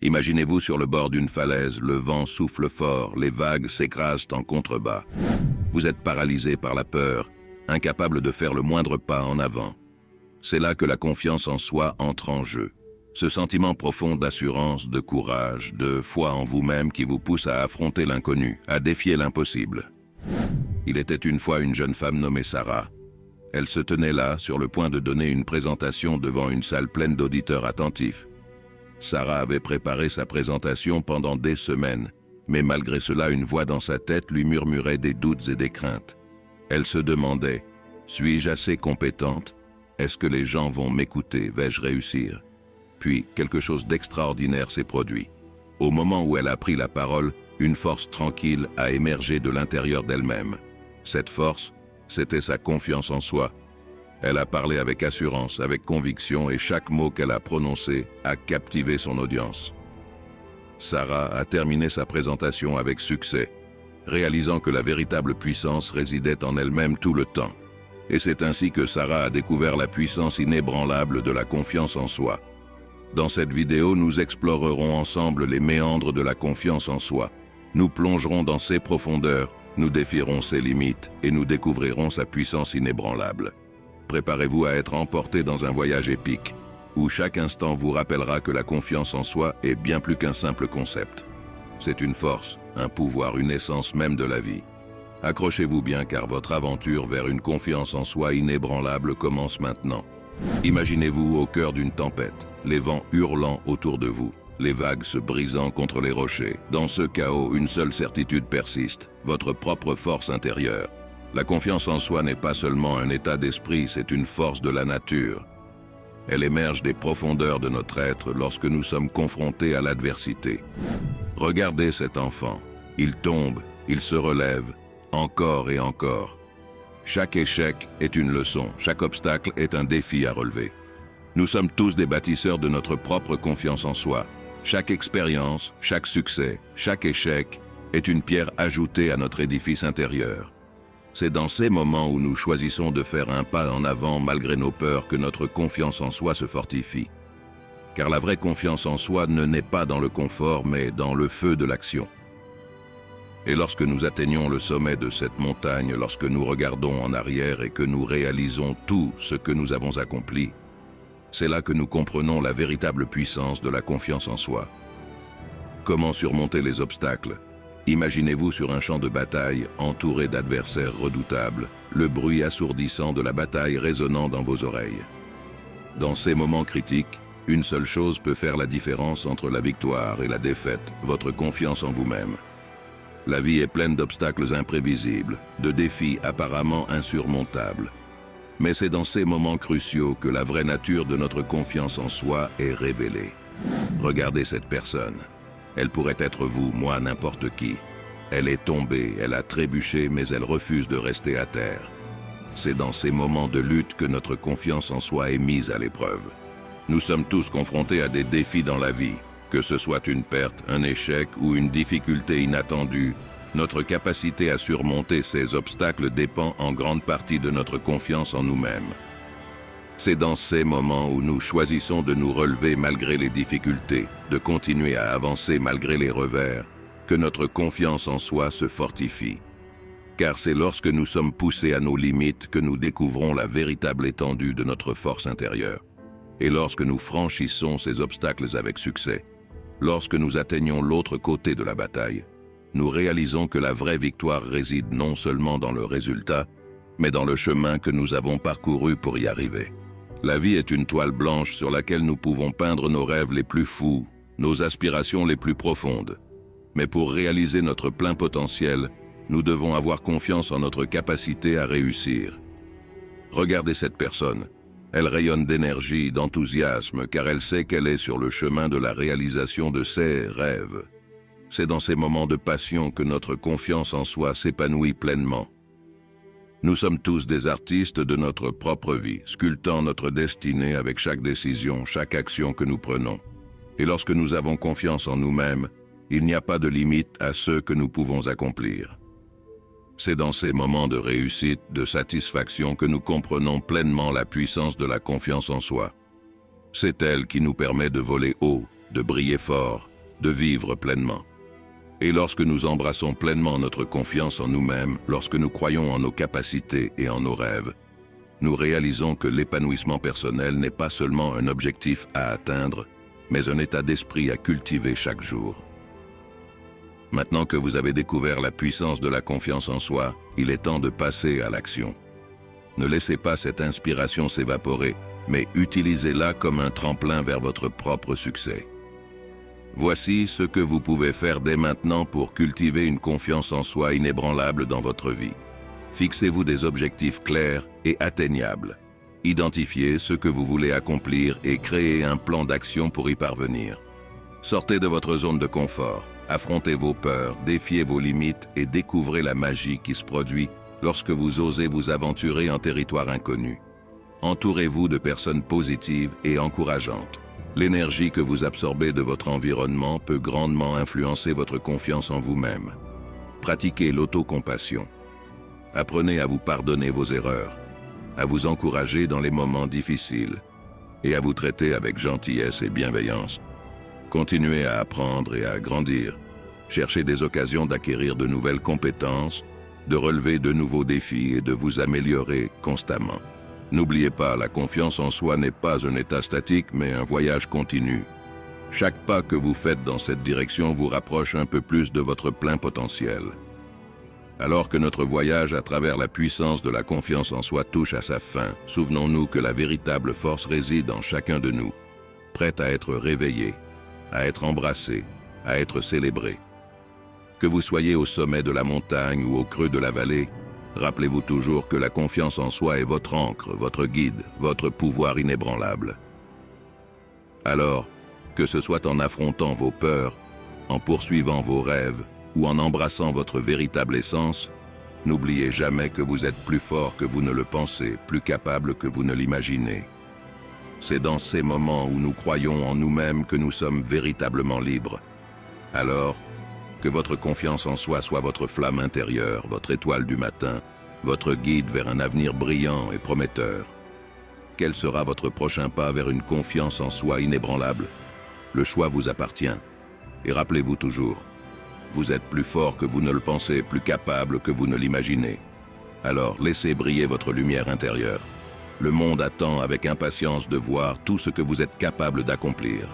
Imaginez-vous sur le bord d'une falaise, le vent souffle fort, les vagues s'écrasent en contrebas. Vous êtes paralysé par la peur, incapable de faire le moindre pas en avant. C'est là que la confiance en soi entre en jeu. Ce sentiment profond d'assurance, de courage, de foi en vous-même qui vous pousse à affronter l'inconnu, à défier l'impossible. Il était une fois une jeune femme nommée Sarah. Elle se tenait là, sur le point de donner une présentation devant une salle pleine d'auditeurs attentifs. Sarah avait préparé sa présentation pendant des semaines, mais malgré cela, une voix dans sa tête lui murmurait des doutes et des craintes. Elle se demandait, « Suis-je assez compétente? Est-ce que les gens vont m'écouter? Vais-je réussir ?» Puis, quelque chose d'extraordinaire s'est produit. Au moment où elle a pris la parole, une force tranquille a émergé de l'intérieur d'elle-même. Cette force, c'était sa confiance en soi. Elle a parlé avec assurance, avec conviction, et chaque mot qu'elle a prononcé a captivé son audience. Sarah a terminé sa présentation avec succès, réalisant que la véritable puissance résidait en elle-même tout le temps. Et c'est ainsi que Sarah a découvert la puissance inébranlable de la confiance en soi. Dans cette vidéo, nous explorerons ensemble les méandres de la confiance en soi. Nous plongerons dans ses profondeurs, nous défierons ses limites et nous découvrirons sa puissance inébranlable. Préparez-vous à être emporté dans un voyage épique, où chaque instant vous rappellera que la confiance en soi est bien plus qu'un simple concept. C'est une force, un pouvoir, une essence même de la vie. Accrochez-vous bien car votre aventure vers une confiance en soi inébranlable commence maintenant. Imaginez-vous au cœur d'une tempête, les vents hurlant autour de vous, les vagues se brisant contre les rochers. Dans ce chaos, une seule certitude persiste, votre propre force intérieure. La confiance en soi n'est pas seulement un état d'esprit, c'est une force de la nature. Elle émerge des profondeurs de notre être lorsque nous sommes confrontés à l'adversité. Regardez cet enfant. Il tombe, il se relève, encore et encore. Chaque échec est une leçon, chaque obstacle est un défi à relever. Nous sommes tous des bâtisseurs de notre propre confiance en soi. Chaque expérience, chaque succès, chaque échec est une pierre ajoutée à notre édifice intérieur. C'est dans ces moments où nous choisissons de faire un pas en avant malgré nos peurs que notre confiance en soi se fortifie. Car la vraie confiance en soi ne naît pas dans le confort, mais dans le feu de l'action. Et lorsque nous atteignons le sommet de cette montagne, lorsque nous regardons en arrière et que nous réalisons tout ce que nous avons accompli, c'est là que nous comprenons la véritable puissance de la confiance en soi. Comment surmonter les obstacles? Imaginez-vous sur un champ de bataille, entouré d'adversaires redoutables, le bruit assourdissant de la bataille résonnant dans vos oreilles. Dans ces moments critiques, une seule chose peut faire la différence entre la victoire et la défaite, votre confiance en vous-même. La vie est pleine d'obstacles imprévisibles, de défis apparemment insurmontables. Mais c'est dans ces moments cruciaux que la vraie nature de notre confiance en soi est révélée. Regardez cette personne. Elle pourrait être vous, moi, n'importe qui. Elle est tombée, elle a trébuché, mais elle refuse de rester à terre. C'est dans ces moments de lutte que notre confiance en soi est mise à l'épreuve. Nous sommes tous confrontés à des défis dans la vie. Que ce soit une perte, un échec ou une difficulté inattendue, notre capacité à surmonter ces obstacles dépend en grande partie de notre confiance en nous-mêmes. C'est dans ces moments où nous choisissons de nous relever malgré les difficultés, de continuer à avancer malgré les revers, que notre confiance en soi se fortifie. Car c'est lorsque nous sommes poussés à nos limites que nous découvrons la véritable étendue de notre force intérieure. Et lorsque nous franchissons ces obstacles avec succès, lorsque nous atteignons l'autre côté de la bataille, nous réalisons que la vraie victoire réside non seulement dans le résultat, mais dans le chemin que nous avons parcouru pour y arriver. La vie est une toile blanche sur laquelle nous pouvons peindre nos rêves les plus fous, nos aspirations les plus profondes. Mais pour réaliser notre plein potentiel, nous devons avoir confiance en notre capacité à réussir. Regardez cette personne. Elle rayonne d'énergie, d'enthousiasme, car elle sait qu'elle est sur le chemin de la réalisation de ses rêves. C'est dans ces moments de passion que notre confiance en soi s'épanouit pleinement. Nous sommes tous des artistes de notre propre vie, sculptant notre destinée avec chaque décision, chaque action que nous prenons. Et lorsque nous avons confiance en nous-mêmes, il n'y a pas de limite à ce que nous pouvons accomplir. C'est dans ces moments de réussite, de satisfaction que nous comprenons pleinement la puissance de la confiance en soi. C'est elle qui nous permet de voler haut, de briller fort de vivre pleinement. Et lorsque nous embrassons pleinement notre confiance en nous-mêmes, lorsque nous croyons en nos capacités et en nos rêves, nous réalisons que l'épanouissement personnel n'est pas seulement un objectif à atteindre, mais un état d'esprit à cultiver chaque jour. Maintenant que vous avez découvert la puissance de la confiance en soi, il est temps de passer à l'action. Ne laissez pas cette inspiration s'évaporer, mais utilisez-la comme un tremplin vers votre propre succès. Voici ce que vous pouvez faire dès maintenant pour cultiver une confiance en soi inébranlable dans votre vie. Fixez-vous des objectifs clairs et atteignables. Identifiez ce que vous voulez accomplir et créez un plan d'action pour y parvenir. Sortez de votre zone de confort, affrontez vos peurs, défiez vos limites et découvrez la magie qui se produit lorsque vous osez vous aventurer en territoire inconnu. Entourez-vous de personnes positives et encourageantes. L'énergie que vous absorbez de votre environnement peut grandement influencer votre confiance en vous-même. Pratiquez l'autocompassion. Apprenez à vous pardonner vos erreurs, à vous encourager dans les moments difficiles et à vous traiter avec gentillesse et bienveillance. Continuez à apprendre et à grandir. Cherchez des occasions d'acquérir de nouvelles compétences, de relever de nouveaux défis et de vous améliorer constamment. N'oubliez pas, la confiance en soi n'est pas un état statique, mais un voyage continu. Chaque pas que vous faites dans cette direction vous rapproche un peu plus de votre plein potentiel. Alors que notre voyage à travers la puissance de la confiance en soi touche à sa fin, souvenons-nous que la véritable force réside en chacun de nous, prête à être réveillée, à être embrassée, à être célébrée. Que vous soyez au sommet de la montagne ou au creux de la vallée, rappelez-vous toujours que la confiance en soi est votre ancre, votre guide, votre pouvoir inébranlable. Alors, que ce soit en affrontant vos peurs, en poursuivant vos rêves ou en embrassant votre véritable essence, n'oubliez jamais que vous êtes plus fort que vous ne le pensez, plus capable que vous ne l'imaginez. C'est dans ces moments où nous croyons en nous-mêmes que nous sommes véritablement libres. Alors, que votre confiance en soi soit votre flamme intérieure, votre étoile du matin, votre guide vers un avenir brillant et prometteur. Quel sera votre prochain pas vers une confiance en soi inébranlable? Le choix vous appartient. Et rappelez-vous toujours, vous êtes plus fort que vous ne le pensez, plus capable que vous ne l'imaginez. Alors laissez briller votre lumière intérieure. Le monde attend avec impatience de voir tout ce que vous êtes capable d'accomplir.